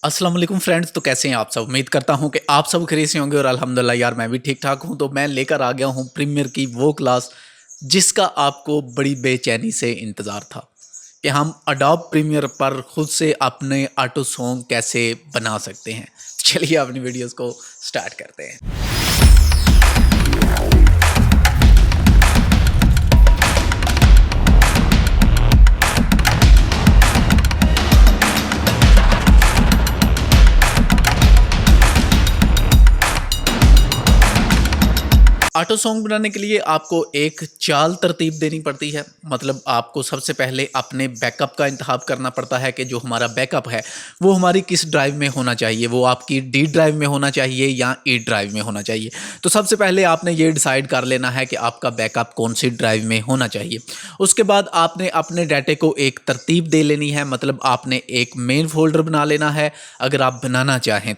अस्सलाम वालेकुम फ्रेंड्स। तो कैसे हैं आप सब? उम्मीद करता हूं कि आप सब खैरियत से होंगे और अल्हम्दुलिल्लाह यार मैं भी ठीक ठाक हूं। तो मैं लेकर आ गया हूं प्रीमियर की वो क्लास जिसका आपको बड़ी बेचैनी से इंतज़ार था कि हम अडोब प्रीमियर पर खुद से अपने ऑटो सॉन्ग कैसे बना सकते हैं। चलिए अपनी वीडियोस को स्टार्ट करते हैं। ऑटो सॉन्ग बनाने के लिए आपको एक चाल तरतीब देनी पड़ती है। मतलब आपको सबसे पहले अपने बैकअप का इंतखाब करना पड़ता है कि जो हमारा बैकअप है वो हमारी किस ड्राइव में होना चाहिए। वो आपकी डी ड्राइव में होना चाहिए या ई ड्राइव में होना चाहिए। तो सबसे पहले आपने ये डिसाइड कर लेना है कि आपका बैकअप कौन सी ड्राइव में होना चाहिए। उसके बाद आपने अपने डाटे को एक तरतीब दे लेनी है। मतलब आपने एक मेन फोल्डर बना लेना है अगर आप बनाना चाहें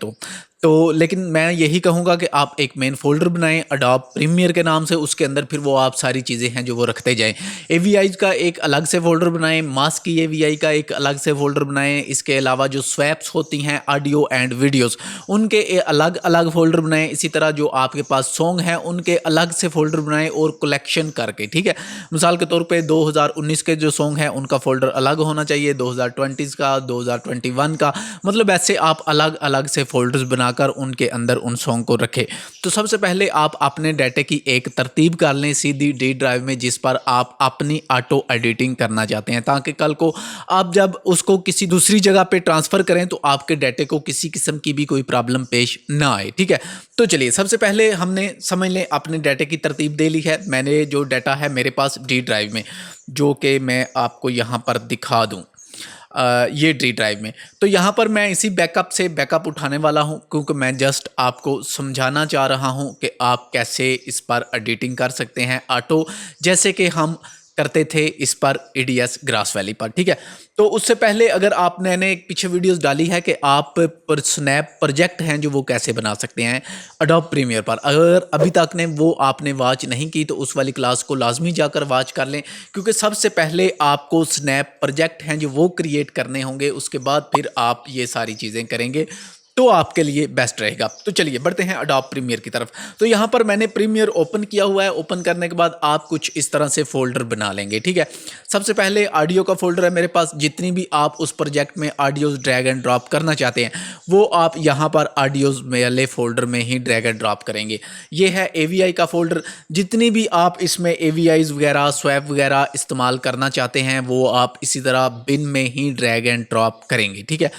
तो लेकिन मैं यही कहूँगा कि आप एक मेन फ़ोल्डर बनाएँ अडोब प्रीमियर के नाम से। उसके अंदर फिर वो आप सारी चीज़ें हैं जो वो रखते जाएँ। एवीआईज़ का एक अलग से फ़ोल्डर बनाएँ, मास्क की एवीआई का एक अलग से फ़ोल्डर बनाएँ। इसके अलावा जो स्वैप्स होती हैं ऑडियो एंड वीडियोज़ उनके अलग अलग फ़ोल्डर बनाएँ। इसी तरह जो आपके पास सॉन्ग हैं उनके अलग से फ़ोल्डर बनाएँ और कलेक्शन करके, ठीक है। मिसाल के तौर पे 2019 के जो सॉन्ग हैं उनका फ़ोल्डर अलग होना चाहिए, 2020 का, 2021 का। मतलब ऐसे आप अलग अलग से फ़ोल्डर्स बनाकर उनके अंदर उन सॉन्ग को रखें। तो सबसे पहले आप अपने डाटे की एक तरतीब कर लें सीधी डी ड्राइव में जिस पर आप अपनी ऑटो एडिटिंग करना चाहते हैं, ताकि कल को आप जब उसको किसी दूसरी जगह पे ट्रांसफ़र करें तो आपके डाटे को किसी किस्म की भी कोई प्रॉब्लम पेश ना आए, ठीक है। तो चलिए सबसे पहले हमने समझ लें अपने डाटे की तरतीब दे ली है। मैंने जो डाटा है मेरे पास डी ड्राइव में, जो कि मैं आपको यहाँ पर दिखा दूँ, ये डी ड्राइव में। तो यहाँ पर मैं इसी बैकअप से बैकअप उठाने वाला हूँ क्योंकि मैं जस्ट आपको समझाना चाह रहा हूँ कि आप कैसे इस पर एडिटिंग कर सकते हैं ऑटो, जैसे कि हम करते थे इस पर ईडीएस ग्रास वैली पर, ठीक है। तो उससे पहले अगर आपने एक पीछे वीडियोस डाली है कि आप पर स्नैप प्रोजेक्ट हैं जो वो कैसे बना सकते हैं अडोब प्रीमियर पर, अगर अभी तक ने वो आपने वॉच नहीं की तो उस वाली क्लास को लाजमी जाकर वॉच कर लें, क्योंकि सबसे पहले आपको स्नैप प्रोजेक्ट हैं जो वो क्रिएट करने होंगे। उसके बाद फिर आप ये सारी चीज़ें करेंगे तो आपके लिए बेस्ट रहेगा। तो चलिए बढ़ते हैं अडोब प्रीमियर की तरफ। तो यहाँ पर मैंने प्रीमियर ओपन किया हुआ है। ओपन करने के बाद आप कुछ इस तरह से फोल्डर बना लेंगे, ठीक है। सबसे पहले ऑडियो का फोल्डर है मेरे पास। जितनी भी आप उस प्रोजेक्ट में ऑडियोज ड्रैग एंड ड्रॉप करना चाहते हैं वो आप यहाँ पर ऑडियोज वाले फोल्डर में ही ड्रैग एंड ड्रॉप करेंगे। ये है एवीआई का फोल्डर। जितनी भी आप इसमें एवीआईज वगैरह स्वैप वगैरह इस्तेमाल करना चाहते हैं वो आप इसी तरह बिन में ही ड्रैग एंड ड्रॉप करेंगे, ठीक है।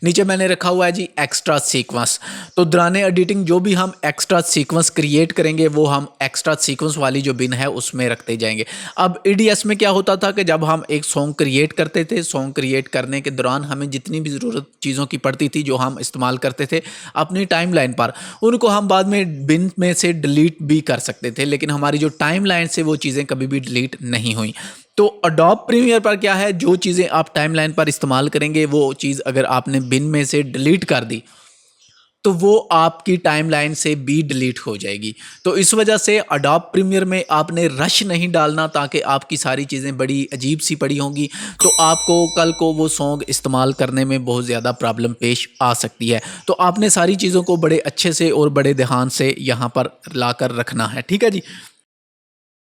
नीचे मैंने रखा हुआ है जी एक्स्ट्रा सीक्वेंस। तो दौराने एडिटिंग जो भी हम एक्स्ट्रा सीक्वेंस क्रिएट करेंगे वो हम एक्स्ट्रा सीक्वेंस वाली जो बिन है उसमें रखते जाएंगे। अब ईडीएस में क्या होता था कि जब हम एक सॉन्ग क्रिएट करते थे, सॉन्ग क्रिएट करने के दौरान हमें जितनी भी ज़रूरत चीज़ों की पड़ती थी जो हम इस्तेमाल करते थे अपनी टाइमलाइन पर, उनको हम बाद में बिन में से डिलीट भी कर सकते थे, लेकिन हमारी जो टाइमलाइन से वो चीज़ें कभी भी डिलीट नहीं हुई। तो अडोब प्रीमियर पर क्या है, जो चीज़ें आप टाइमलाइन पर इस्तेमाल करेंगे वो चीज़ अगर आपने बिन में से डिलीट कर दी तो वो आपकी टाइमलाइन से भी डिलीट हो जाएगी। तो इस वजह से अडोब प्रीमियर में आपने रश नहीं डालना, ताकि आपकी सारी चीज़ें बड़ी अजीब सी पड़ी होंगी तो आपको कल को वो सॉन्ग इस्तेमाल करने में बहुत ज़्यादा प्रॉब्लम पेश आ सकती है। तो आपने सारी चीज़ों को बड़े अच्छे से और बड़े ध्यान से यहाँ पर लाकर रखना है, ठीक है जी।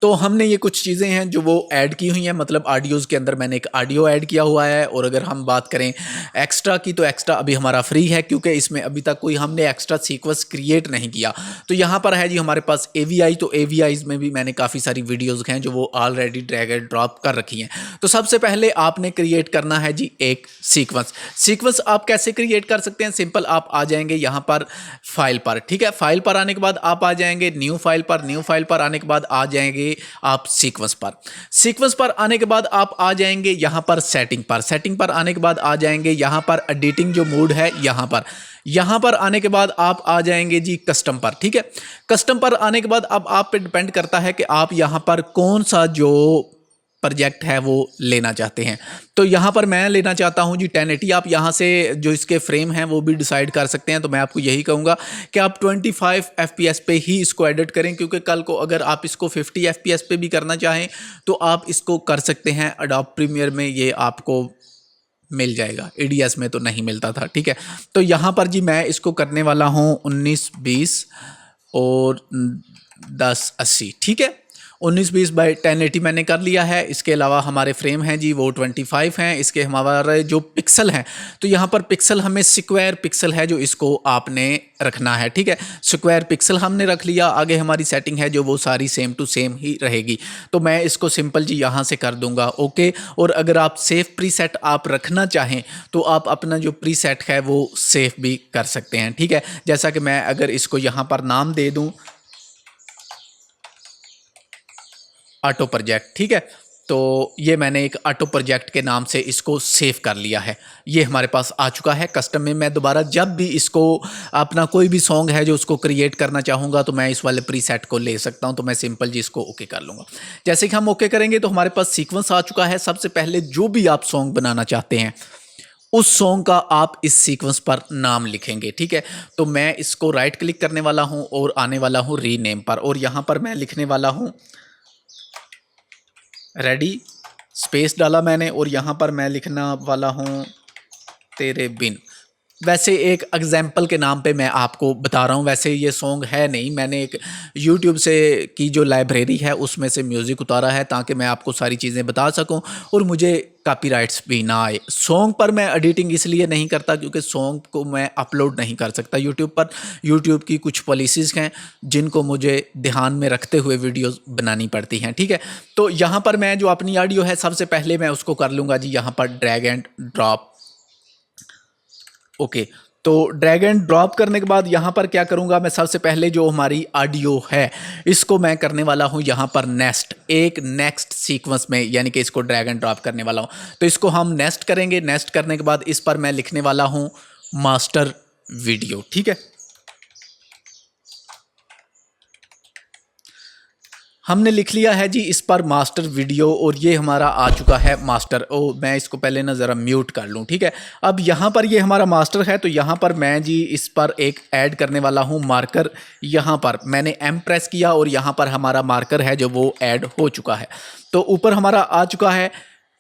तो हमने ये कुछ चीज़ें हैं जो वो ऐड की हुई हैं। मतलब ऑडियोज़ के अंदर मैंने एक ऑडियो ऐड किया हुआ है। और अगर हम बात करें एक्स्ट्रा की तो एक्स्ट्रा अभी हमारा फ्री है क्योंकि इसमें अभी तक कोई हमने एक्स्ट्रा सीक्वेंस क्रिएट नहीं किया। तो यहाँ पर है जी हमारे पास एवीआई। तो एवीआईज़ में भी मैंने काफ़ी सारी वीडियोज़ हैं जो वो ऑलरेडी ड्रैग एंड ड्रॉप कर रखी हैं। तो सबसे पहले आपने क्रिएट करना है जी एक सीक्वेंस। सीक्वेंस आप कैसे क्रिएट कर सकते हैं? सिंपल, आप आ जाएंगे यहाँ पर फाइल पर, ठीक है। फाइल पर आने के बाद आप आ जाएंगे न्यू फाइल पर। न्यू फाइल पर आने के बाद आ जाएंगे आप सीक्वेंस पर। सीक्वेंस पर आने के बाद आप आ जाएंगे यहां पर सेटिंग पर। सेटिंग पर आने के बाद आ जाएंगे यहां पर एडिटिंग जो मोड है यहां पर। यहां पर आने के बाद आप आ जाएंगे जी कस्टम पर, ठीक है। कस्टम पर आने के बाद अब आप पे डिपेंड करता है कि आप यहां पर कौन सा जो प्रोजेक्ट है वो लेना चाहते हैं। तो यहाँ पर मैं लेना चाहता हूँ जी 1080। आप यहाँ से जो इसके फ्रेम हैं वो भी डिसाइड कर सकते हैं। तो मैं आपको यही कहूँगा कि आप 25 FPS पे ही इसको एडिट करें, क्योंकि कल को अगर आप इसको 50 FPS पे भी करना चाहें तो आप इसको कर सकते हैं। अडोब प्रीमियर में ये आपको मिल जाएगा, EDS में तो नहीं मिलता था। ठीक है, तो यहाँ पर जी मैं इसको करने वाला हूँ 1920 और 1080। ठीक है, 1920/1080 मैंने कर लिया है। इसके अलावा हमारे फ्रेम हैं जी वो 25 हैं। इसके हमारे जो पिक्सल हैं, तो यहाँ पर पिक्सल हमें स्क्वायर पिक्सल है जो इसको आपने रखना है। ठीक है, स्क्वायर पिक्सल हमने रख लिया। आगे हमारी सेटिंग है जो वो सारी सेम टू सेम ही रहेगी। तो मैं इसको सिंपल जी यहाँ से कर दूंगा ओके। और अगर आप सेफ प्रीसेट आप रखना चाहें तो आप अपना जो प्रीसेट है वो सेफ भी कर सकते हैं। ठीक है, जैसा कि मैं अगर इसको यहाँ पर नाम दे दूँ ऑटो प्रोजेक्ट। ठीक है, तो ये मैंने एक ऑटो प्रोजेक्ट के नाम से इसको सेव कर लिया है। ये हमारे पास आ चुका है कस्टम में। मैं दोबारा जब भी इसको अपना कोई भी सॉन्ग है जो उसको क्रिएट करना चाहूँगा तो मैं इस वाले प्रीसेट को ले सकता हूँ। तो मैं सिंपल जी इसको ओके कर लूँगा। जैसे कि हम ओके करेंगे तो हमारे पास सीक्वेंस आ चुका है। सबसे पहले जो भी आप सॉन्ग बनाना चाहते हैं उस सॉन्ग का आप इस सीक्वेंस पर नाम लिखेंगे। ठीक है, तो मैं इसको राइट क्लिक करने वाला हूँ और आने वाला हूँ रीनेम पर, और यहाँ पर मैं लिखने वाला हूँ रेडी, स्पेस डाला मैंने, और यहाँ पर मैं लिखना वाला हूँ तेरे बिन। वैसे एक एग्जाम्पल के नाम पे मैं आपको बता रहा हूँ, वैसे ये सॉन्ग है नहीं, मैंने एक यूट्यूब से की जो लाइब्रेरी है उसमें से म्यूज़िक उतारा है ताकि मैं आपको सारी चीज़ें बता सकूं और मुझे कॉपीराइट्स भी ना आए। सॉन्ग पर मैं एडिटिंग इसलिए नहीं करता क्योंकि सॉन्ग को मैं अपलोड नहीं कर सकता यूट्यूब पर। यूट्यूब की कुछ पॉलिसीज़ हैं जिनको मुझे ध्यान में रखते हुए वीडियोज़ बनानी पड़ती हैं। ठीक है, तो यहाँ पर मैं जो अपनी ऑडियो है सबसे पहले मैं उसको कर लूँगा जी यहाँ पर ड्रैग एंड ड्रॉप। ओके, तो ड्रैग एंड ड्रॉप करने के बाद यहाँ पर क्या करूँगा, मैं सबसे पहले जो हमारी ऑडियो है इसको मैं करने वाला हूँ यहाँ पर नेक्स्ट, एक नेक्स्ट सीक्वेंस में, यानी कि इसको ड्रैग एंड ड्रॉप करने वाला हूँ। तो इसको हम नेक्स्ट करेंगे। नेक्स्ट करने के बाद इस पर मैं लिखने वाला हूँ मास्टर वीडियो। ठीक है, हमने लिख लिया है जी इस पर मास्टर वीडियो, और ये हमारा आ चुका है मास्टर। मैं इसको पहले ना ज़रा म्यूट कर लूँ। ठीक है, अब यहाँ पर ये हमारा मास्टर है, तो यहाँ पर मैं जी इस पर एक ऐड करने वाला हूँ मार्कर। यहाँ पर मैंने एम प्रेस किया और यहाँ पर हमारा मार्कर है जो वो ऐड हो चुका है। तो ऊपर हमारा आ चुका है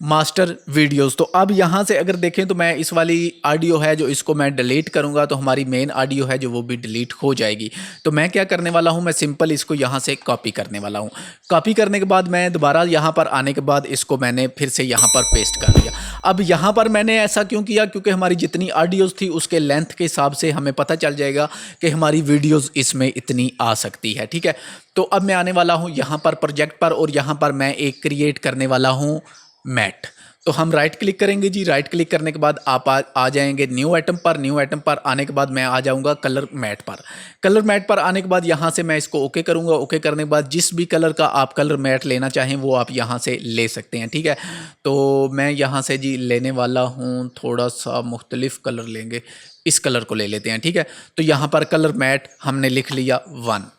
मास्टर वीडियोस। तो अब यहाँ से अगर देखें तो मैं इस वाली ऑडियो है जो इसको मैं डिलीट करूँगा तो हमारी मेन ऑडियो है जो वो भी डिलीट हो जाएगी। तो मैं क्या करने वाला हूँ, मैं सिंपल इसको यहाँ से कॉपी करने वाला हूँ। कॉपी करने के बाद मैं दोबारा यहाँ पर आने के बाद इसको मैंने फिर से यहाँ पर पेस्ट कर दिया। अब यहाँ पर मैंने ऐसा क्यों किया, क्योंकि हमारी जितनी ऑडियोज़ थी उसके लेंथ के हिसाब से हमें पता चल जाएगा कि हमारी वीडियोज़ इसमें इतनी आ सकती है। ठीक है, तो अब मैं आने वाला हूँ यहाँ पर प्रोजेक्ट पर, और यहाँ पर मैं एक क्रिएट करने वाला हूँ मैट। तो हम राइट क्लिक करेंगे जी। राइट क्लिक करने के बाद आप आ जाएंगे न्यू आइटम पर। न्यू आइटम पर आने के बाद मैं आ जाऊंगा कलर मैट पर। कलर मैट पर आने के बाद यहाँ से मैं इसको ओके करूंगा। ओके करने के बाद जिस भी कलर का आप कलर मैट लेना चाहें वो आप यहाँ से ले सकते हैं। ठीक है, तो मैं यहाँ से जी लेने वाला हूँ थोड़ा सा मुख्तलिफ कलर लेंगे, इस कलर को ले लेते हैं। ठीक है, तो यहाँ पर कलर मैट हमने लिख लिया 1।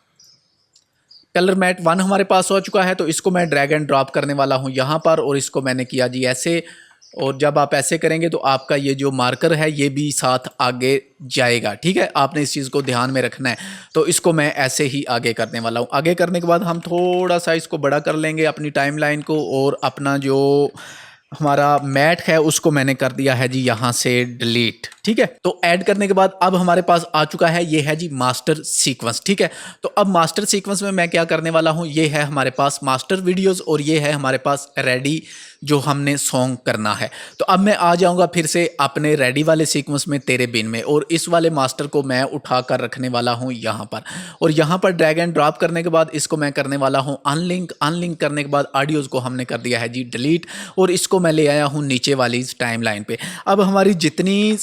कलर मैट 1 हमारे पास हो चुका है। तो इसको मैं ड्रैग एंड ड्रॉप करने वाला हूँ यहाँ पर, और इसको मैंने किया जी ऐसे। और जब आप ऐसे करेंगे तो आपका ये जो मार्कर है ये भी साथ आगे जाएगा। ठीक है, आपने इस चीज़ को ध्यान में रखना है। तो इसको मैं ऐसे ही आगे करने वाला हूँ। आगे करने के बाद हम थोड़ा सा इसको बड़ा कर लेंगे अपनी टाइमलाइन को, और अपना जो हमारा मैट है उसको मैंने कर दिया है जी यहाँ से डिलीट। ठीक है, तो ऐड करने के बाद अब हमारे पास आ चुका है ये है जी मास्टर सीक्वेंस। ठीक है, तो अब मास्टर सीक्वेंस में मैं क्या करने वाला हूँ, ये है हमारे पास मास्टर वीडियोस और ये है हमारे पास रेडी जो हमने सॉन्ग करना है। तो अब मैं आ जाऊँगा फिर से अपने रेडी वाले सीक्वेंस में तेरे बिन में, और इस वाले मास्टर को मैं उठा कर रखने वाला हूँ यहाँ पर, और यहाँ पर ड्रैग एंड ड्रॉप करने के बाद इसको मैं करने वाला हूँ अनलिंक। अनलिंक करने के बाद ऑडियोज़ को हमने कर दिया है जी डिलीट, और इसको मैं ले आया हूँ नीचे वाली टाइमलाइन पे। अब हमारी जितनी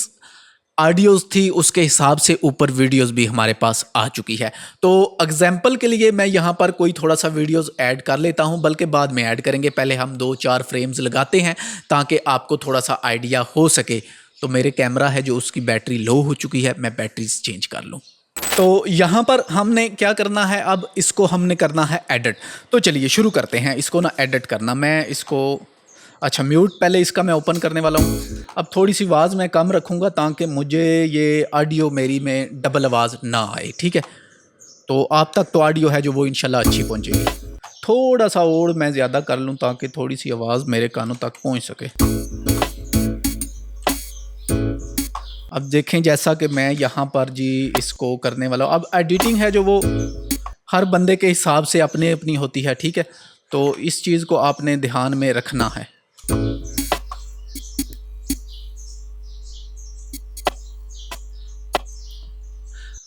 ऑडियोज़ थी उसके हिसाब से ऊपर वीडियोज़ भी हमारे पास आ चुकी है। तो एग्जाम्पल के लिए मैं यहाँ पर कोई थोड़ा सा वीडियोज़ ऐड कर लेता हूँ, बल्कि बाद में ऐड करेंगे। पहले हम 2-4 फ्रेम्स लगाते हैं ताकि आपको थोड़ा सा आइडिया हो सके। तो मेरे कैमरा है जो उसकी बैटरी लो हो चुकी है, मैं बैटरीज चेंज कर लूँ। तो यहाँ पर हमने क्या करना है, अब इसको हमने करना है एडिट। तो चलिए शुरू करते हैं इसको ना एडिट करना। मैं इसको अच्छा म्यूट पहले इसका मैं ओपन करने वाला हूँ। अब थोड़ी सी आवाज़ मैं कम रखूँगा ताकि मुझे ये ऑडियो मेरी में डबल आवाज़ ना आए। ठीक है, तो आप तक तो ऑडियो है जो वो इंशाल्लाह अच्छी पहुँचेगी। थोड़ा सा और मैं ज़्यादा कर लूँ ताकि थोड़ी सी आवाज़ मेरे कानों तक पहुँच सके। अब देखें जैसा कि मैं यहाँ पर जी इसको करने वाला हूँ। अब एडिटिंग है जो वो हर बंदे के हिसाब से अपने अपनी होती है, ठीक है। तो इस चीज़ को आपने ध्यान में रखना है।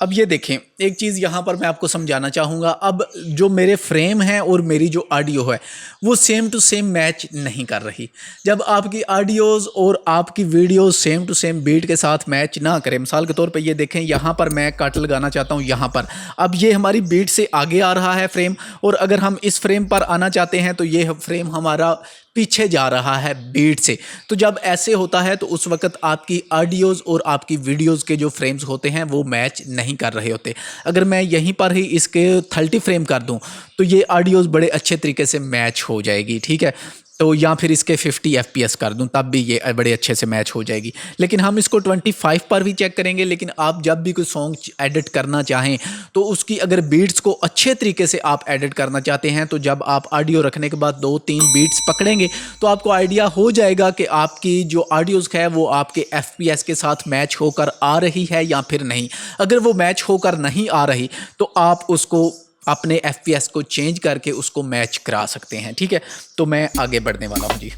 अब ये देखें, एक चीज़ यहाँ पर मैं आपको समझाना चाहूँगा। अब जो मेरे फ्रेम हैं और मेरी जो ऑडियो है वो सेम टू सेम मैच नहीं कर रही। जब आपकी ऑडियोज़ और आपकी videos same to same beat के साथ मैच ना करें, मिसाल के तौर पे ये देखें, यहाँ पर मैं कट लगाना चाहता हूँ यहाँ पर। अब ये हमारी बीट से आगे आ रहा है फ्रेम, और अगर हम इस फ्रेम पर आना चाहते हैं तो ये फ्रेम हमारा पीछे जा रहा है बीट से। तो जब ऐसे होता है तो उस वक्त आपकी ऑडियोज़ और आपकी वीडियोज़ के जो फ्रेम्स होते हैं वो मैच नहीं कर रहे होते। अगर मैं यहीं पर ही इसके 30 फ्रेम कर दूं तो ये ऑडियोज़ बड़े अच्छे तरीके से मैच हो जाएगी, ठीक है। तो या फिर इसके 50 FPS कर दूं तब भी ये बड़े अच्छे से मैच हो जाएगी। लेकिन हम इसको 25 पर भी चेक करेंगे। लेकिन आप जब भी कोई सॉन्ग एडिट करना चाहें तो उसकी अगर बीट्स को अच्छे तरीके से आप एडिट करना चाहते हैं तो जब आप ऑडियो रखने के बाद 2-3 बीट्स पकड़ेंगे तो आपको आइडिया हो जाएगा कि आपकी जो ऑडियोज़ है वो आपके FPS के साथ मैच होकर आ रही है या फिर नहीं। अगर वो मैच होकर नहीं आ रही तो आप उसको अपने FPS को चेंज करके उसको मैच करा सकते हैं, ठीक है। तो मैं आगे बढ़ने वाला हूँ जी।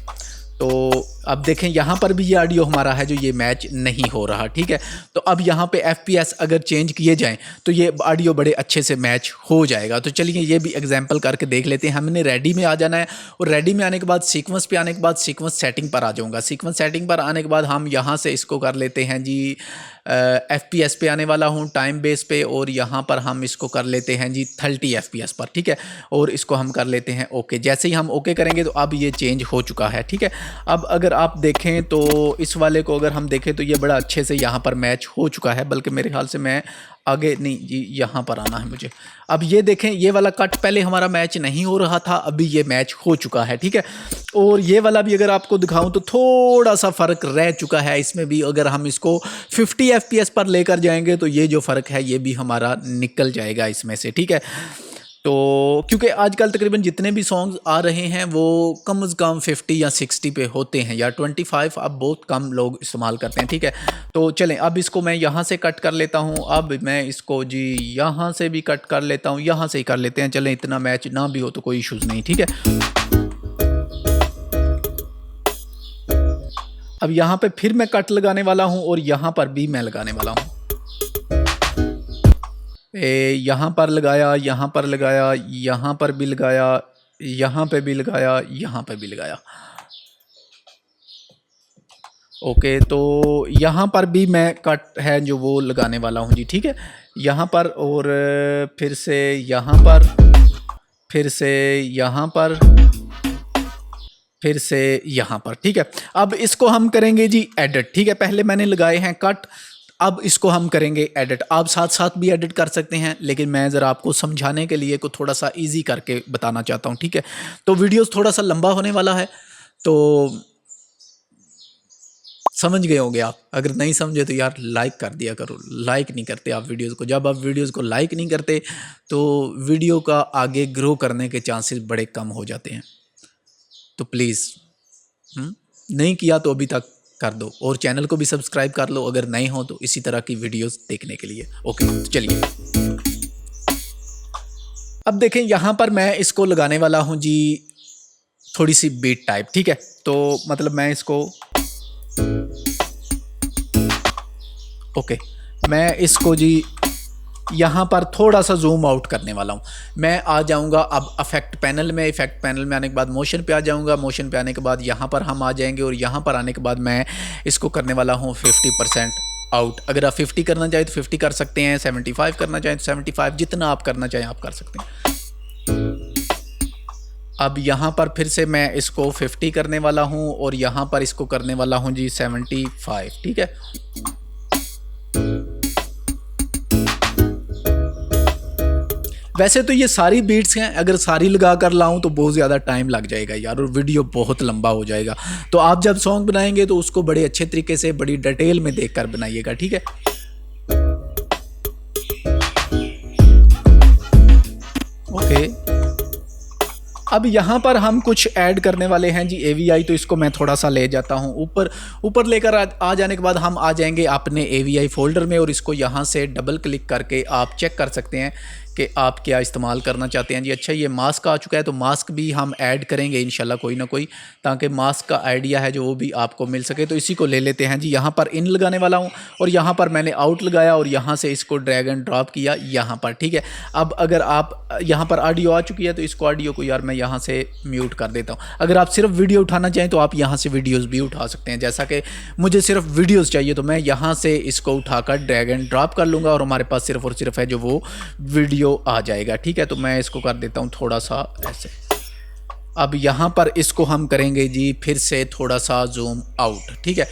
तो अब देखें यहाँ पर भी ये ऑडियो हमारा है जो ये मैच नहीं हो रहा, ठीक है। तो अब यहाँ पे FPS अगर चेंज किए जाएं तो ये ऑडियो बड़े अच्छे से मैच हो जाएगा। तो चलिए ये भी एग्जांपल करके देख लेते हैं। हमने रेडी में आ जाना है और रेडी में आने के बाद सीक्वेंस पे आने के बाद सीक्वेंस सेटिंग पर आ जाऊँगा। सीक्वेंस सेटिंग पर आने के बाद हम यहाँ से इसको कर लेते हैं जी FPS पे आने वाला हूँ, टाइम बेस पे, और यहाँ पर हम इसको कर लेते हैं जी 30 FPS पर, ठीक है। और इसको हम कर लेते हैं ओके। जैसे ही हम ओके करेंगे तो अब ये चेंज हो चुका है, ठीक है। अब अगर आप देखें तो इस वाले को अगर हम देखें तो ये बड़ा अच्छे से यहाँ पर मैच हो चुका है। बल्कि मेरे ख्याल से मैं आगे नहीं जी, यहाँ पर आना है मुझे। अब ये देखें, ये वाला कट पहले हमारा मैच नहीं हो रहा था, अभी ये मैच हो चुका है, ठीक है। और ये वाला भी अगर आपको दिखाऊं तो थोड़ा सा फ़र्क रह चुका है इसमें भी। अगर हम इसको 50 FPS पर लेकर जाएंगे तो ये जो फ़र्क है ये भी हमारा निकल जाएगा इसमें से, ठीक है। तो क्योंकि आजकल तकरीबन जितने भी सॉन्ग्स आ रहे हैं वो कम से कम 50 या 60 पे होते हैं, या 25 अब बहुत कम लोग इस्तेमाल करते हैं, ठीक है। तो चलें, अब इसको मैं यहाँ से कट कर लेता हूँ। अब मैं इसको जी यहाँ से भी कट कर लेता हूँ, यहाँ से ही कर लेते हैं। चलें, इतना मैच ना भी हो तो कोई इश्यूज़ नहीं, ठीक है। अब यहाँ पे फिर मैं कट लगाने वाला हूँ और यहाँ पर भी मैं लगाने वाला हूँ। यहाँ पर लगाया, यहाँ पर लगाया, यहाँ पर भी लगाया, यहाँ पे भी लगाया, यहाँ पे भी लगाया। ओके, तो यहाँ पर भी मैं कट है जो वो लगाने वाला हूँ जी, ठीक है। यहाँ पर और फिर से यहाँ पर, फिर से यहाँ पर, फिर से यहाँ पर, ठीक है। अब इसको हम करेंगे जी एडिट, ठीक है। पहले मैंने लगाए हैं कट, अब इसको हम करेंगे एडिट। आप साथ साथ भी एडिट कर सकते हैं, लेकिन मैं ज़रा आपको समझाने के लिए को थोड़ा सा इजी करके बताना चाहता हूँ, ठीक है। तो वीडियोस थोड़ा सा लंबा होने वाला है, तो समझ गए होंगे आप। अगर नहीं समझे तो यार लाइक कर दिया करो। लाइक नहीं करते आप वीडियोस को। जब आप वीडियोस को लाइक नहीं करते तो वीडियो का आगे ग्रो करने के चांसेस बड़े कम हो जाते हैं। तो प्लीज़ नहीं किया तो अभी तक कर दो, और चैनल को भी सब्सक्राइब कर लो अगर नए हो तो, इसी तरह की वीडियोस देखने के लिए। ओके, तो चलिए अब देखें, यहाँ पर मैं इसको लगाने वाला हूँ जी थोड़ी सी बीट टाइप, ठीक है। तो मतलब मैं इसको ओके, मैं इसको जी यहाँ पर थोड़ा सा जूम आउट करने वाला हूँ। मैं आ जाऊँगा अब इफेक्ट पैनल में। इफेक्ट पैनल में आने के बाद मोशन पे आ जाऊँगा। मोशन पे आने के बाद यहाँ पर हम आ जाएंगे, और यहाँ पर आने के बाद मैं इसको करने वाला हूँ 50% आउट। अगर आप 50 करना चाहें तो 50 कर सकते हैं, 75 करना चाहें तो 75, जितना आप करना चाहें आप कर सकते हैं। अब यहाँ पर फिर से मैं इसको 50 करने वाला हूँ, और यहाँ पर इसको करने वाला हूँ जी 75, ठीक है। वैसे तो ये सारी बीट्स हैं, अगर सारी लगा कर लाऊं तो बहुत ज़्यादा टाइम लग जाएगा यार, और वीडियो बहुत लंबा हो जाएगा। तो आप जब सॉन्ग बनाएंगे तो उसको बड़े अच्छे तरीके से बड़ी डिटेल में देखकर बनाइएगा, ठीक है। ओके, अब यहाँ पर हम कुछ ऐड करने वाले हैं जी AVI, तो इसको मैं थोड़ा सा ले जाता हूँ ऊपर। ऊपर लेकर आ जाने के बाद हम आ जाएंगे अपने AVI फोल्डर में और इसको यहाँ से डबल क्लिक करके आप चेक कर सकते हैं कि आप क्या इस्तेमाल करना चाहते हैं जी। अच्छा, ये मास्क आ चुका है, तो मास्क भी हम ऐड करेंगे इंशाल्लाह कोई ना कोई, ताकि मास्क का आइडिया है जो वो भी आपको मिल सके। तो इसी को ले लेते हैं जी। यहाँ पर इन लगाने वाला हूँ और यहाँ पर मैंने आउट लगाया और यहाँ से इसको ड्रैग एंड ड्रॉप किया यहाँ पर, ठीक है। अब अगर आप यहाँ पर ऑडियो आ चुकी है तो इसको ऑडियो को यार मैं यहाँ से म्यूट कर देता हूँ। अगर आप सिर्फ वीडियो उठाना चाहें तो आप यहाँ से वीडियोज़ भी उठा सकते हैं। जैसा कि मुझे सिर्फ वीडियोज़ चाहिए तो मैं यहाँ से इसको उठाकर ड्रैग एंड ड्रॉप कर लूँगा और हमारे पास सिर्फ और सिर्फ है जो वो वीडियो आ जाएगा, ठीक है। तो मैं इसको कर देता हूँ थोड़ा सा ऐसे। अब यहाँ पर इसको हम करेंगे जी फिर से थोड़ा सा जूम आउट, ठीक है।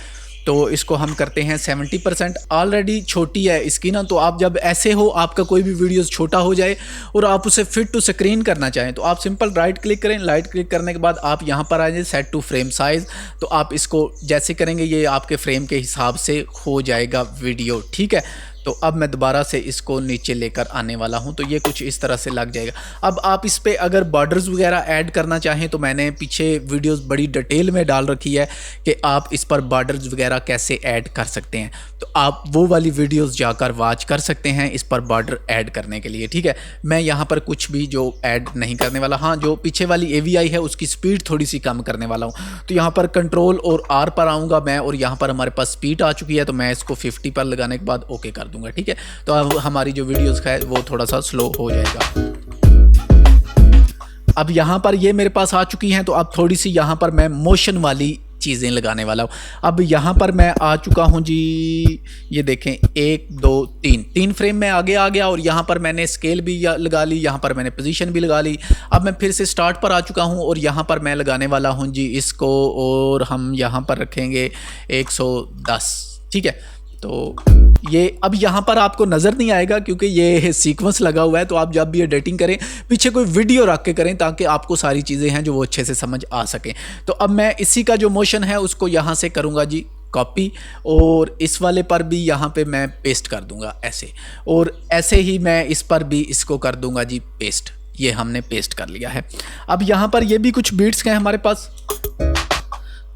तो इसको हम करते हैं 70%। ऑलरेडी छोटी है इसकी ना, तो आप जब ऐसे हो आपका कोई भी वीडियोस छोटा हो जाए और आप उसे फिट टू स्क्रीन करना चाहें तो आप सिंपल राइट क्लिक करें। राइट क्लिक करने के बाद आप यहाँ पर आ जाए सेट टू फ्रेम साइज़, तो आप इसको जैसे करेंगे ये आपके फ्रेम के हिसाब से हो जाएगा वीडियो, ठीक है। तो अब मैं दोबारा से इसको नीचे लेकर आने वाला हूं, तो ये कुछ इस तरह से लग जाएगा। अब आप इस पे अगर बॉर्डर्स वगैरह ऐड करना चाहें तो मैंने पीछे वीडियोस बड़ी डिटेल में डाल रखी है कि आप इस पर बॉर्डर्स वगैरह कैसे ऐड कर सकते हैं, तो आप वो वाली वीडियोस जाकर वॉच कर सकते हैं इस पर बॉर्डर ऐड करने के लिए, ठीक है। मैं यहाँ पर कुछ भी जो ऐड नहीं करने वाला। हाँ, जो पीछे वाली AVI है उसकी स्पीड थोड़ी सी कम करने वाला हूँ, तो यहाँ पर कंट्रोल और R पर आऊँगा मैं और यहाँ पर हमारे पास स्पीड आ चुकी है, तो मैं इसको 50 पर लगाने के बाद ओके कर दूंगा, ठीक है। तो अब हमारी जो वीडियोस है वो थोड़ा सा स्लो हो जाएगा। अब यहाँ पर ये मेरे पास आ चुकी हैं, तो अब थोड़ी सी यहाँ पर मैं मोशन वाली चीज़ें लगाने वाला हूँ। अब यहाँ पर मैं आ चुका हूँ जी, ये देखें 1 2 3 फ्रेम में आगे आ गया और यहाँ पर मैंने स्केल भी लगा ली, यहाँ पर मैंने पोजीशन भी लगा ली। अब मैं फिर से स्टार्ट पर आ चुका हूँ और यहाँ पर मैं लगाने वाला हूँ जी इसको, और हम यहाँ पर रखेंगे 110, ठीक है। तो ये अब यहाँ पर आपको नज़र नहीं आएगा क्योंकि ये सीक्वेंस लगा हुआ है, तो आप जब भी एडिटिंग करें पीछे कोई वीडियो रख के करें ताकि आपको सारी चीज़ें हैं जो वो अच्छे से समझ आ सकें। तो अब मैं इसी का जो मोशन है उसको यहाँ से करूँगा जी कॉपी, और इस वाले पर भी यहाँ पे मैं पेस्ट कर दूँगा ऐसे, और ऐसे ही मैं इस पर भी इसको कर दूँगा जी पेस्ट। ये हमने पेस्ट कर लिया है। अब यहाँ पर ये भी कुछ बीट्स हैं हमारे पास,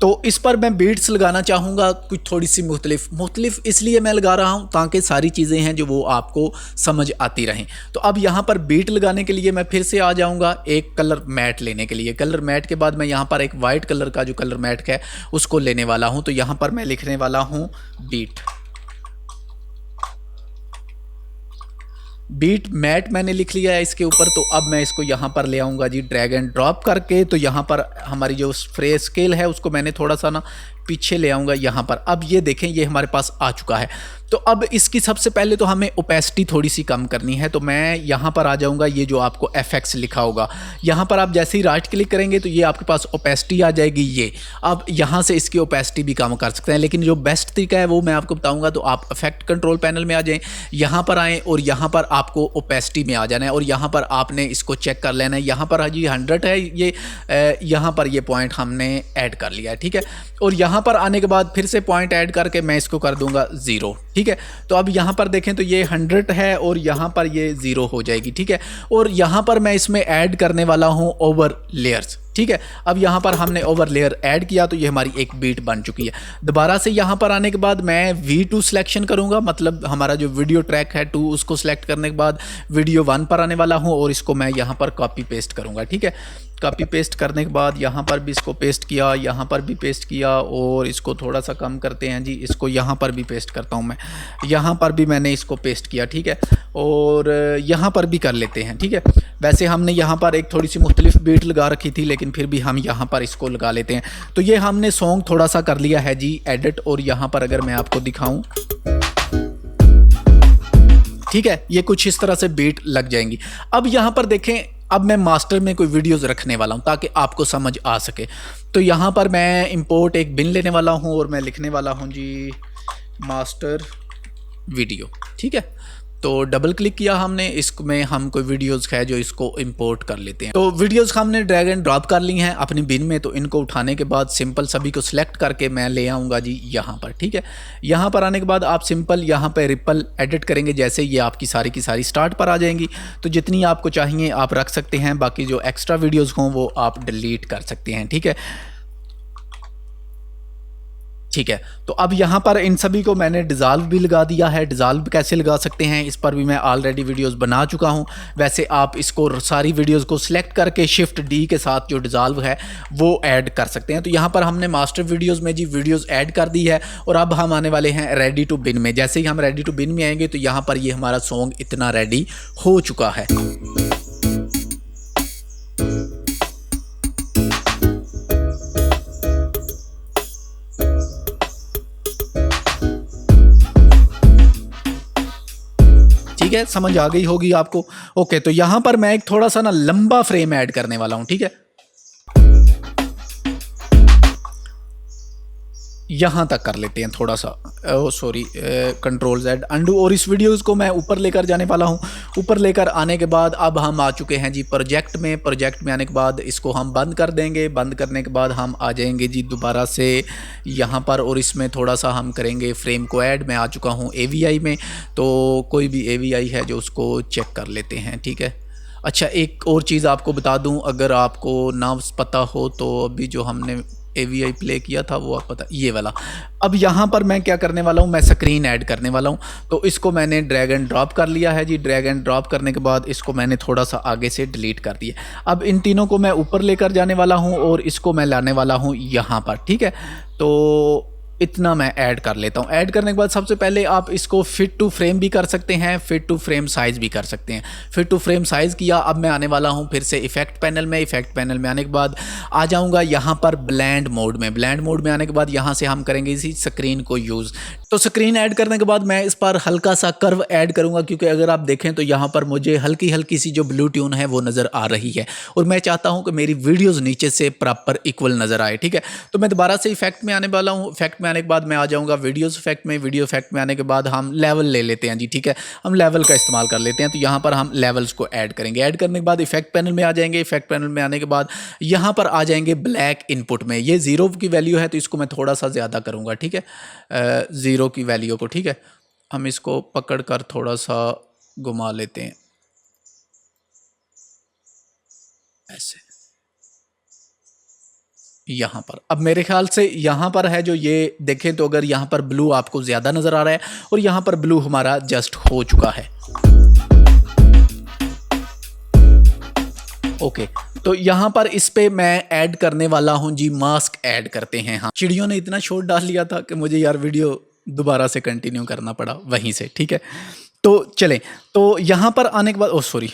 तो इस पर मैं बीट्स लगाना चाहूँगा कुछ थोड़ी सी मुख्तलिफ इसलिए मैं लगा रहा हूँ ताकि सारी चीज़ें हैं जो वो आपको समझ आती रहें। तो अब यहाँ पर बीट लगाने के लिए मैं फिर से आ जाऊँगा एक कलर मैट लेने के लिए। कलर मैट के बाद मैं यहाँ पर एक वाइट कलर का जो कलर मैट है उसको लेने वाला हूँ, तो यहाँ पर मैं लिखने वाला हूँ बीट मैट मैंने लिख लिया है इसके ऊपर। तो अब मैं इसको यहाँ पर ले आऊँगा जी ड्रैग एंड ड्रॉप करके। तो यहाँ पर हमारी जो फ्रेज स्केल है उसको मैंने थोड़ा सा ना पीछे ले आऊँगा यहाँ पर। अब ये देखें ये हमारे पास आ चुका है। तो अब इसकी सबसे पहले तो हमें ओपेसिटी थोड़ी सी कम करनी है, तो मैं यहाँ पर आ जाऊँगा। ये जो आपको FX लिखा होगा यहाँ पर आप जैसे ही राइट क्लिक करेंगे तो ये आपके पास ओपेसिटी आ जाएगी ये। अब यहाँ से इसकी ओपेसिटी भी कम कर सकते हैं, लेकिन जो बेस्ट तरीका है वो मैं आपको बताऊँगा। तो आप इफेक्ट कंट्रोल पैनल में आ जाएँ, यहाँ पर आएँ और यहाँ पर आपको ओपेसिटी में आ जाना है और यहाँ पर आपने इसको चेक कर लेना है। यहाँ पर जी 100 है ये, यहाँ पर ये पॉइंट हमने ऐड कर लिया है, ठीक है। और यहाँ पर आने के बाद फिर से पॉइंट ऐड करके मैं इसको कर दूंगा 0, ठीक है। तो अब यहाँ पर देखें तो ये 100 है और यहाँ पर ये 0 हो जाएगी, ठीक है। और यहाँ पर मैं इसमें ऐड करने वाला हूँ ओवर लेयर्स, ठीक है। अब यहाँ पर हमने ओवर लेयर ऐड किया तो ये हमारी एक बीट बन चुकी है। दोबारा से यहाँ पर आने के बाद मैं V2 सिलेक्शन करूँगा, मतलब हमारा जो वीडियो ट्रैक है 2 उसको सिलेक्ट करने के बाद वीडियो 1 पर आने वाला हूँ और इसको मैं यहाँ पर कॉपी पेस्ट करूँगा, ठीक है। कॉपी पेस्ट करने के बाद यहाँ पर भी इसको पेस्ट किया, यहाँ पर भी पेस्ट किया और इसको थोड़ा सा कम करते हैं जी, इसको यहाँ पर भी पेस्ट करता हूँ मैं। यहाँ पर भी मैंने इसको पेस्ट किया, ठीक है। और यहाँ पर भी कर लेते हैं, ठीक है। वैसे हमने यहाँ पर एक थोड़ी सी मुख्तलिफ बीट लगा रखी थी, लेकिन फिर भी हम यहाँ पर इसको लगा लेते हैं। तो ये हमने सॉन्ग थोड़ा सा कर लिया है जी एडिट, और यहाँ पर अगर मैं आपको दिखाऊँ, ठीक है, ये कुछ इस तरह से बीट लग जाएंगी। अब यहाँ पर देखें, अब मैं मास्टर में कोई वीडियोस रखने वाला हूँ ताकि आपको समझ आ सके। तो यहाँ पर मैं इंपोर्ट एक बिन लेने वाला हूँ और मैं लिखने वाला हूँ जी मास्टर वीडियो, ठीक है। तो डबल क्लिक किया हमने, इसमें हम कोई वीडियोस है जो इसको इंपोर्ट कर लेते हैं। तो वीडियोस हमने ड्रैग एंड ड्रॉप कर ली हैं अपनी बिन में। तो इनको उठाने के बाद सिंपल सभी को सिलेक्ट करके मैं ले आऊँगा जी यहाँ पर, ठीक है। यहाँ पर आने के बाद आप सिंपल यहाँ पर रिपल एडिट करेंगे, जैसे ये आपकी सारी की सारी स्टार्ट पर आ जाएंगी। तो जितनी आपको चाहिए आप रख सकते हैं, बाकी जो एक्स्ट्रा वीडियोज़ हों वो आप डिलीट कर सकते हैं, ठीक है। ठीक है, तो अब यहाँ पर इन सभी को मैंने डिज़ाल्व भी लगा दिया है। डिज़ाल्व कैसे लगा सकते हैं इस पर भी मैं ऑलरेडी वीडियोस बना चुका हूँ। वैसे आप इसको सारी वीडियोस को सिलेक्ट करके शिफ्ट डी के साथ जो डिज़ाल्व है वो ऐड कर सकते हैं। तो यहाँ पर हमने मास्टर वीडियोस में जी वीडियोस ऐड कर दी है और अब हम आने वाले हैं रेडी टू बिन में। जैसे ही हम रेडी टू बिन में आएंगे तो यहाँ पर ये हमारा सॉन्ग इतना रेडी हो चुका है। ठीक है, समझ आ गई होगी आपको। ओके, तो यहां पर मैं एक थोड़ा सा ना लंबा फ्रेम ऐड करने वाला हूं, ठीक है। यहाँ तक कर लेते हैं थोड़ा सा, सॉरी, कंट्रोल Z अंडू। और इस वीडियोस को मैं ऊपर लेकर जाने वाला हूँ। ऊपर लेकर आने के बाद अब हम आ चुके हैं जी प्रोजेक्ट में। प्रोजेक्ट में आने के बाद इसको हम बंद कर देंगे। बंद करने के बाद हम आ जाएंगे जी दोबारा से यहाँ पर और इसमें थोड़ा सा हम करेंगे फ्रेम को ऐड। मैं आ चुका हूँ AVI में, तो कोई भी AVI है जो उसको चेक कर लेते हैं, ठीक है। अच्छा, एक और चीज़ आपको बता दूँ, अगर आपको ना पता हो तो अभी जो हमने AVI प्ले किया था वो आप पता, ये वाला। अब यहाँ पर मैं क्या करने वाला हूँ, मैं स्क्रीन ऐड करने वाला हूँ। तो इसको मैंने ड्रैग एंड ड्रॉप कर लिया है जी। ड्रैग एंड ड्रॉप करने के बाद इसको मैंने थोड़ा सा आगे से डिलीट कर दिया। अब इन तीनों को मैं ऊपर लेकर जाने वाला हूँ और इसको मैं लाने वाला हूँ यहाँ पर, ठीक है। तो इतना मैं ऐड कर लेता हूँ। ऐड करने के बाद सबसे पहले आप इसको फिट टू फ्रेम भी कर सकते हैं, फिट टू फ्रेम साइज़ भी कर सकते हैं। फिट टू फ्रेम साइज़ किया। अब मैं आने वाला हूँ फिर से इफेक्ट पैनल में। इफेक्ट पैनल में आने के बाद आ जाऊँगा यहाँ पर ब्लेंड मोड में। ब्लेंड मोड में आने के बाद यहाँ से हम करेंगे इसी स्क्रीन को यूज़। तो स्क्रीन ऐड करने के बाद मैं इस पर हल्का सा कर्व ऐड करूँगा, क्योंकि अगर आप देखें तो यहाँ पर मुझे हल्की हल्की सी जो ब्लू ट्यून है वो नज़र आ रही है और मैं चाहता हूँ कि मेरी वीडियोज़ नीचे से प्रॉपर इक्वल नज़र आए, ठीक है। तो मैं दोबारा से इफेक्ट में आने वाला हूँ। इफेक्ट में आने के बाद मैं आ जाऊँगा वीडियोस इफेक्ट में। वीडियो इफेक्ट में आने के बाद हम लेवल ले लेते हैं जी, ठीक है। हम लेवल का इस्तेमाल कर लेते हैं। तो यहाँ पर हम लेवल्स को ऐड करेंगे। ऐड करने के बाद इफेक्ट पैनल में आ जाएंगे। इफेक्ट पैनल में आने के बाद यहाँ पर आ जाएंगे ब्लैक इनपुट में। ये 0 की वैल्यू है तो इसको मैं थोड़ा सा ज़्यादा करूँगा, ठीक है, 0 की वैल्यू को, ठीक है। हम इसको पकड़ कर थोड़ा सा घुमा लेते हैं ऐसे यहाँ पर। अब मेरे ख्याल से यहाँ पर है जो ये देखें तो अगर यहाँ पर ब्लू आपको ज़्यादा नज़र आ रहा है और यहाँ पर ब्लू हमारा जस्ट हो चुका है। ओके, तो यहाँ पर इस पे मैं ऐड करने वाला हूँ जी मास्क ऐड करते हैं। हाँ, चिड़ियों ने इतना शोर डाल लिया था कि मुझे यार वीडियो दोबारा से कंटिन्यू करना पड़ा वहीं से, ठीक है। तो चलें, तो यहाँ पर आने के बाद, ओ सॉरी,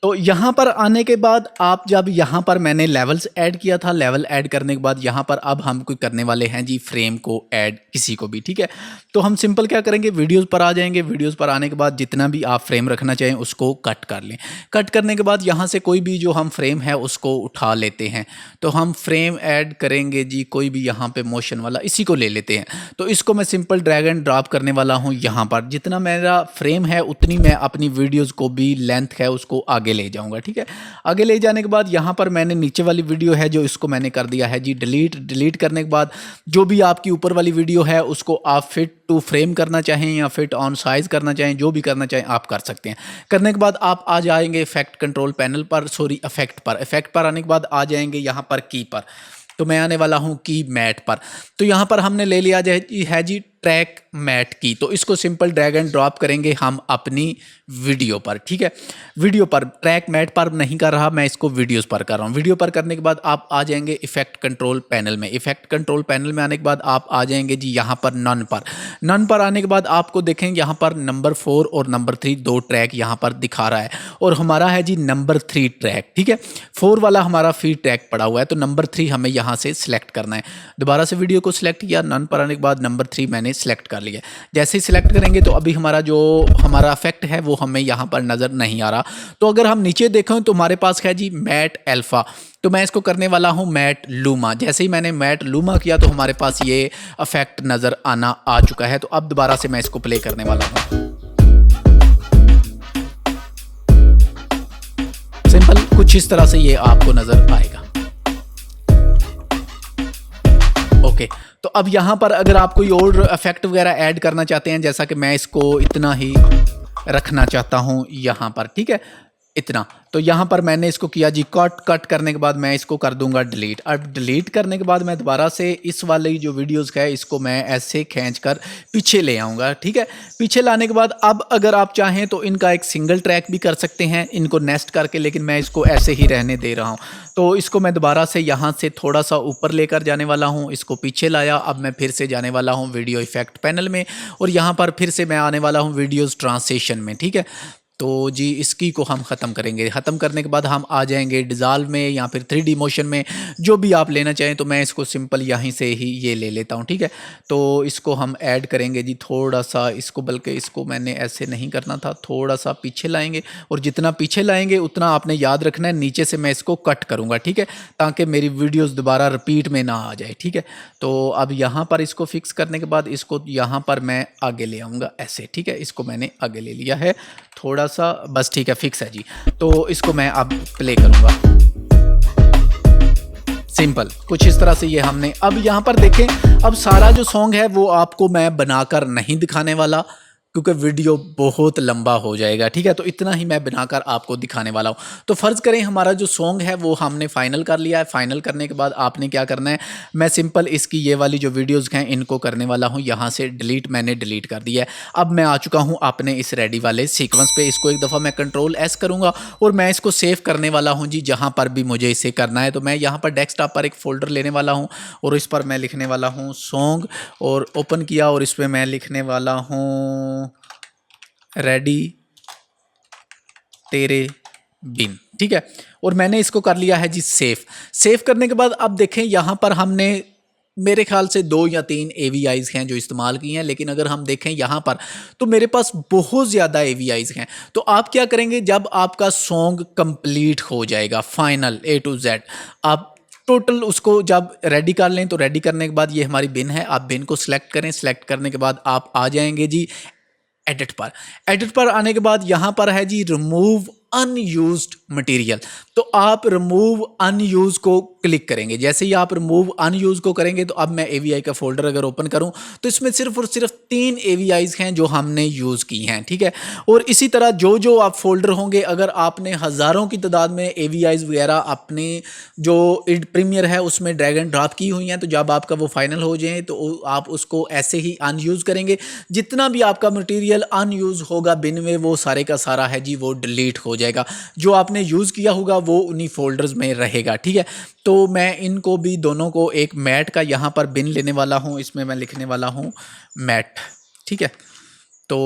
तो यहाँ पर आने के बाद आप जब यहाँ पर मैंने लेवल्स ऐड किया था, लेवल ऐड करने के बाद यहाँ पर अब हम कोई करने वाले हैं जी फ्रेम को ऐड किसी को भी, ठीक है। तो हम सिंपल क्या करेंगे, वीडियोस पर आ जाएंगे। वीडियोस पर आने के बाद जितना भी आप फ्रेम रखना चाहें उसको कट कर लें। कट करने के बाद यहाँ से कोई भी जो हम फ्रेम है उसको उठा लेते हैं। तो हम फ्रेम ऐड करेंगे जी, कोई भी यहाँ पे मोशन वाला इसी को ले लेते हैं। तो इसको मैं सिंपल ड्रैग एंड ड्रॉप करने वाला हूँ यहाँ पर। जितना मेरा फ्रेम है उतनी मैं अपनी वीडियोज़ को भी लेंथ है उसको आगे ले जाऊंगा, ठीक है। आगे ले जाने के बाद यहाँ पर मैंने नीचे वाली वीडियो है जो इसको मैंने कर दिया है जी डिलीट। डिलीट करने के बाद जो भी आपकी ऊपर वाली वीडियो है उसको आप फिट टू फ्रेम करना चाहें या फिट ऑन साइज करना चाहें, जो भी करना चाहें आप कर सकते हैं। करने के बाद आप आ जाएंगे इफेक्ट कंट्रोल पैनल पर, सॉरी इफेक्ट पर। इफेक्ट पर आने के बाद आ जाएंगे यहाँ पर की पर। तो मैं आने वाला हूँ की मैट पर। तो यहाँ पर हमने ले लिया है जी ट्रैक मैट की। तो इसको सिंपल ड्रैग एंड ड्रॉप करेंगे हम अपनी वीडियो पर, ठीक है। वीडियो पर, ट्रैक मैट पर नहीं कर रहा मैं, इसको वीडियोस पर कर रहा हूँ। वीडियो पर करने के बाद आप आ जाएंगे इफेक्ट कंट्रोल पैनल में। इफेक्ट कंट्रोल पैनल में आने के बाद आप आ जाएंगे जी यहाँ पर नन पर। नन पर आने के बाद आपको देखेंगे यहाँ पर नंबर 4 और नंबर 3 दो ट्रैक यहाँ पर दिखा रहा है और हमारा है जी नंबर 3 ट्रैक, ठीक है। 4 वाला हमारा फ्री ट्रैक पड़ा हुआ है तो नंबर 3 हमें यहाँ से सिलेक्ट करना है। दोबारा से वीडियो को सिलेक्ट किया, नन पर आने के बाद नंबर 3 मैंने सिलेक्ट कर लिया। जैसे ही सिलेक्ट करेंगे तो अभी हमारा जो हमारा इफेक्ट है वो हमें यहाँ पर नज़र नहीं आ रहा। तो अगर हम नीचे देखें तो हमारे पास है जी मैट अल्फा। तो मैं इसको करने वाला हूँ मैट लूमा। जैसे ही मैंने मैट लूमा किया तो हमारे पास ये इफेक्ट नज़र आना आ चुका है। तो अब दोबारा से मैं इसको प्ले करने वाला हूँ। कुछ इस तरह से ये आपको नजर आएगा। ओके, तो अब यहाँ पर अगर आप कोई और इफेक्ट वगैरह ऐड करना चाहते हैं, जैसा कि मैं इसको इतना ही रखना चाहता हूँ यहाँ पर, ठीक है, इतना, तो यहाँ पर मैंने इसको किया जी कट करने के बाद मैं इसको कर दूंगा डिलीट। अब डिलीट करने के बाद मैं दोबारा से इस वाली जो वीडियोस है इसको मैं ऐसे खींच कर पीछे ले आऊँगा, ठीक है। पीछे लाने के बाद अब अगर आप चाहें तो इनका एक सिंगल ट्रैक भी कर सकते हैं इनको नेस्ट करके, लेकिन मैं इसको ऐसे ही रहने दे रहा हूँ। तो इसको मैं दोबारा से यहाँ से थोड़ा सा ऊपर लेकर जाने वाला हूँ, इसको पीछे लाया। अब मैं फिर से जाने वाला हूँ वीडियो इफेक्ट पैनल में और यहाँ पर फिर से मैं आने वाला हूँ वीडियोज़ ट्रांसलेशन में, ठीक है। तो जी इसकी को हम ख़त्म करेंगे। ख़त्म करने के बाद हम आ जाएंगे डिज़ॉल्व में या फिर 3D मोशन में, जो भी आप लेना चाहें। तो मैं इसको सिंपल यहीं से ही ये ले लेता हूँ, ठीक है। तो इसको हम ऐड करेंगे जी थोड़ा सा इसको, बल्कि इसको मैंने ऐसे नहीं करना था, थोड़ा सा पीछे लाएंगे और जितना पीछे लाएंगे उतना आपने याद रखना है नीचे से मैं इसको कट करूँगा, ठीक है, ताकि मेरी वीडियोस दोबारा रिपीट में ना आ जाए, ठीक है। तो अब यहाँ पर इसको फिक्स करने के बाद इसको यहाँ पर मैं आगे ले आऊँगा ऐसे, ठीक है। इसको मैंने आगे ले लिया है थोड़ा सा, बस ठीक है, फिक्स है जी। तो इसको मैं अब प्ले करूंगा, सिंपल कुछ इस तरह से ये हमने। अब यहाँ पर देखें, अब सारा जो सॉन्ग है वो आपको मैं बनाकर नहीं दिखाने वाला क्योंकि वीडियो बहुत लंबा हो जाएगा, ठीक है। तो इतना ही मैं बनाकर आपको दिखाने वाला हूँ। तो फ़र्ज़ करें हमारा जो सॉन्ग है वो हमने फ़ाइनल कर लिया है। फ़ाइनल करने के बाद आपने क्या करना है, मैं सिंपल इसकी ये वाली जो वीडियोज़ हैं इनको करने वाला हूँ यहाँ से डिलीट, मैंने डिलीट कर दिया है। अब मैं आ चुका हूँ अपने इस रेडी वाले सीक्वेंस पे। इसको एक दफ़ा मैं Ctrl+S करूँगा और मैं इसको सेव करने वाला हूँ जी, जहाँ पर भी मुझे इसे करना है। तो मैं यहाँ पर डेस्कटॉप पर एक फ़ोल्डर लेने वाला हूँ और इस पर मैं लिखने वाला हूँ सॉन्ग, और ओपन किया और इस पर मैं लिखने वाला हूँ रेडी तेरे बिन, ठीक है। और मैंने इसको कर लिया है जी सेव। सेव करने के बाद अब देखें यहाँ पर हमने मेरे ख्याल से 2 या 3 AVIs हैं जो इस्तेमाल की हैं, लेकिन अगर हम देखें यहाँ पर तो मेरे पास बहुत ज़्यादा AVIs हैं। तो आप क्या करेंगे, जब आपका सॉन्ग कंप्लीट हो जाएगा फाइनल A to Z, आप टोटल उसको जब रेडी कर लें, तो रेडी करने के बाद ये हमारी बिन है, आप बिन को सिलेक्ट करें। सिलेक्ट करने के बाद आप आ जाएंगे जी एडिट पर। एडिट पर आने के बाद यहाँ पर है जी रिमूव अनयूज्ड मटेरियल। तो आप रिमूव अनयूज को क्लिक करेंगे। जैसे ही आप रिमूव अनयूज को करेंगे तो अब मैं AVI का फोल्डर अगर ओपन करूं तो इसमें सिर्फ और सिर्फ 3 AVIs हैं जो हमने यूज़ की हैं, ठीक है। और इसी तरह जो जो आप फोल्डर होंगे, अगर आपने हज़ारों की तादाद में AVIs वगैरह अपने जो प्रीमियर है उसमें ड्रैग एंड ड्रॉप की हुई हैं, तो जब आपका वो फाइनल हो जाए तो आप उसको ऐसे ही अनयूज़ करेंगे। जितना भी आपका मटेरियल अनयूज़ होगा बिन में, वो सारे का सारा है जी वो डिलीट हो जाएगा। जो आपने यूज़ किया होगा वो उन्हीं फोल्डर्स में रहेगा, ठीक है। तो मैं इनको भी दोनों को एक मैट का यहाँ पर बिन लेने वाला हूँ, इसमें मैं लिखने वाला हूँ मैट, ठीक है। तो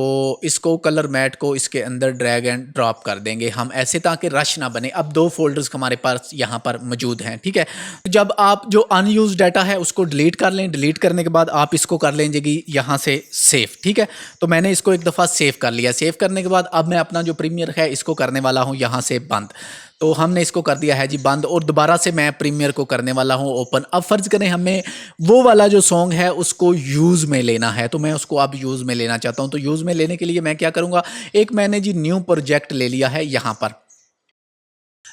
इसको कलर मैट को इसके अंदर ड्रैग एंड ड्रॉप कर देंगे हम ऐसे, ताकि रश ना बने। अब 2 फोल्डर्स हमारे पास यहाँ पर मौजूद हैं, ठीक है। जब आप जो अनयूज डाटा है उसको डिलीट कर लें, डिलीट करने के बाद आप इसको कर लेंगे कि यहाँ से सेव, ठीक है। तो मैंने इसको एक दफ़ा सेव कर लिया। सेव करने के बाद अब मैं अपना जो प्रीमियर है इसको करने वाला हूँ यहाँ से बंद। तो हमने इसको कर दिया है जी बंद और दोबारा से मैं प्रीमियर को करने वाला हूँ ओपन। अब फ़र्ज़ करें हमें वो वाला जो सॉन्ग है उसको यूज़ में लेना है, तो मैं उसको अब यूज़ में लेना चाहता हूँ। तो यूज़ में लेने के लिए मैं क्या करूँगा, एक मैंने जी न्यू प्रोजेक्ट ले लिया है। यहाँ पर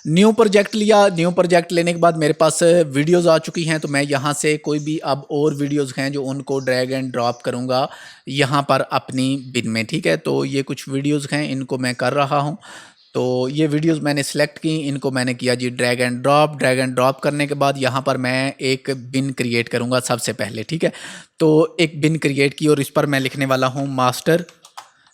न्यू प्रोजेक्ट लिया। न्यू प्रोजेक्ट लेने के बाद मेरे पास वीडियोज़ आ चुकी हैं, तो मैं यहाँ से कोई भी अब और वीडियोज़ हैं जो उनको ड्रैग एंड ड्रॉप करूँगा यहाँ पर अपनी बिन में, ठीक है। तो ये कुछ वीडियोज़ हैं, इनको मैं कर रहा हूँ। तो ये वीडियोस मैंने सेलेक्ट की, इनको मैंने किया जी drag and drop. Drag and drop करने के बाद यहाँ पर मैं एक बिन क्रिएट करूँगा सबसे पहले, ठीक है। तो एक बिन क्रिएट की और इस पर मैं लिखने वाला हूँ मास्टर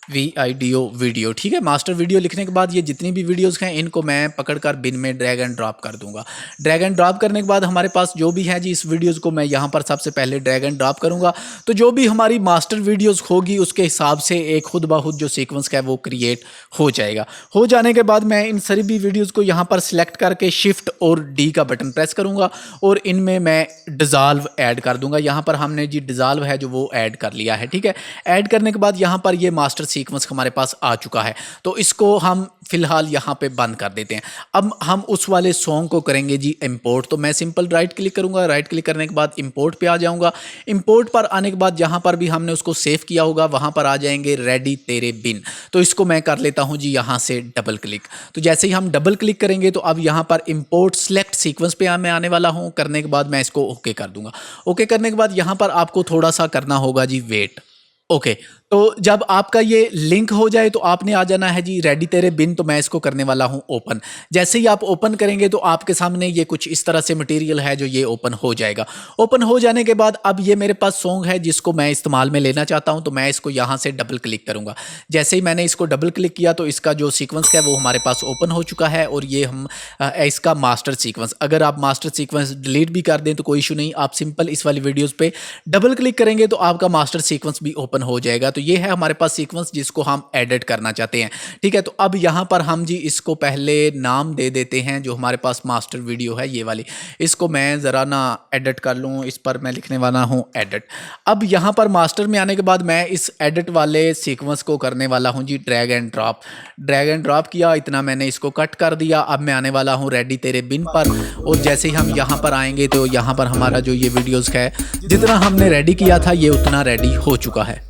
VIDO वीडियो, ठीक है। मास्टर वीडियो लिखने के बाद ये जितनी भी वीडियोस हैं इनको मैं पकड़कर बिन में ड्रैग एंड ड्रॉप कर दूंगा। ड्रैग एंड ड्रॉप करने के बाद हमारे पास जो भी है जी इस वीडियोस को मैं यहाँ पर सबसे पहले ड्रैग एंड ड्रॉप करूँगा। तो जो भी हमारी मास्टर वीडियोस होगी उसके हिसाब से एक खुद ब खुद जो सीक्वेंस का है वो क्रिएट हो जाएगा। हो जाने के बाद मैं इन सभी भी वीडियोज़ को यहाँ पर सिलेक्ट करके शिफ्ट और D का बटन प्रेस करूँगा और इनमें मैं डिज़ॉल्व ऐड कर दूँगा। यहाँ पर हमने जी डिज़ॉल्व है जो वो ऐड कर लिया है, ठीक है। ऐड करने के बाद यहाँ पर ये मास्टर सीक्वेंस हमारे पास आ चुका है। तो इसको हम फिलहाल यहाँ पे बंद कर देते हैं। अब हम उस वाले सॉन्ग को करेंगे जी इंपोर्ट। तो मैं सिंपल राइट क्लिक करूँगा, राइट क्लिक करने के बाद इंपोर्ट पे आ जाऊँगा। इंपोर्ट पर आने के बाद जहाँ पर भी हमने उसको सेव किया होगा वहाँ पर आ जाएंगे रेडी तेरे बिन। तो इसको मैं कर लेता हूँ जी यहाँ से डबल क्लिक। तो जैसे ही हम डबल क्लिक करेंगे तो अब यहाँ पर इंपोर्ट सेलेक्ट सीक्वेंस पे मैं आने वाला हूँ। करने के बाद मैं इसको ओके कर दूंगा। ओके करने के बाद यहाँ पर आपको थोड़ा सा करना होगा जी वेट। ओके, तो जब आपका ये लिंक हो जाए तो आपने आ जाना है जी रेडी तेरे बिन। तो मैं इसको करने वाला हूँ ओपन। जैसे ही आप ओपन करेंगे तो आपके सामने ये कुछ इस तरह से मटेरियल है जो ये ओपन हो जाएगा। ओपन हो जाने के बाद अब ये मेरे पास सॉन्ग है जिसको मैं इस्तेमाल में लेना चाहता हूँ। तो मैं इसको यहाँ से डबल क्लिक करूँगा। जैसे ही मैंने इसको डबल क्लिक किया तो इसका जो सीक्वेंस है वो हमारे पास ओपन हो चुका है और ये हम इसका मास्टर सीक्वेंस, अगर आप मास्टर सीक्वेंस डिलीट भी कर दें तो कोई इशू नहीं, आप सिंपल इस वाली वीडियोज़ पे डबल क्लिक करेंगे तो आपका मास्टर सीक्वेंस भी ओपन हो जाएगा। तो ये है हमारे पास सीक्वेंस जिसको हम एडिट करना चाहते हैं। ठीक है, तो अब यहाँ पर हम जी इसको पहले नाम दे देते हैं। जो हमारे पास मास्टर वीडियो है ये वाली, इसको मैं ज़रा ना एडिट कर लूँ। इस पर मैं लिखने वाला हूँ एडिट। अब यहाँ पर मास्टर में आने के बाद मैं इस एडिट वाले सीक्वेंस को करने वाला हूँ जी drag and drop. Drag and drop किया, इतना मैंने इसको कट कर दिया। अब मैं आने वाला हूँ रेडी तेरे बिन पर और जैसे ही हम यहाँ पर आएंगे तो यहाँ पर हमारा जो ये वीडियोज़ है जितना हमने रेडी किया था ये उतना रेडी हो चुका है।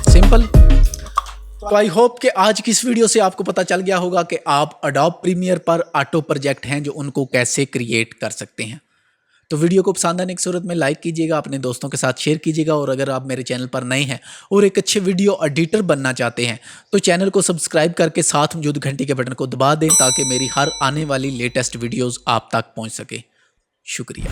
सिंपल। तो आई होप कि आज की इस वीडियो से आपको पता चल गया होगा कि आप एडोब प्रीमियर पर ऑटो प्रोजेक्ट हैं जो उनको कैसे क्रिएट कर सकते हैं। तो वीडियो को पसंद आने की सूरत में लाइक कीजिएगा, अपने दोस्तों के साथ शेयर कीजिएगा और अगर आप मेरे चैनल पर नए हैं और एक अच्छे वीडियो एडिटर बनना चाहते हैं तो चैनल को सब्सक्राइब करके साथ मौजूद घंटी के बटन को दबा दें ताकि मेरी हर आने वाली लेटेस्ट वीडियोज़ आप तक पहुँच सके। शुक्रिया।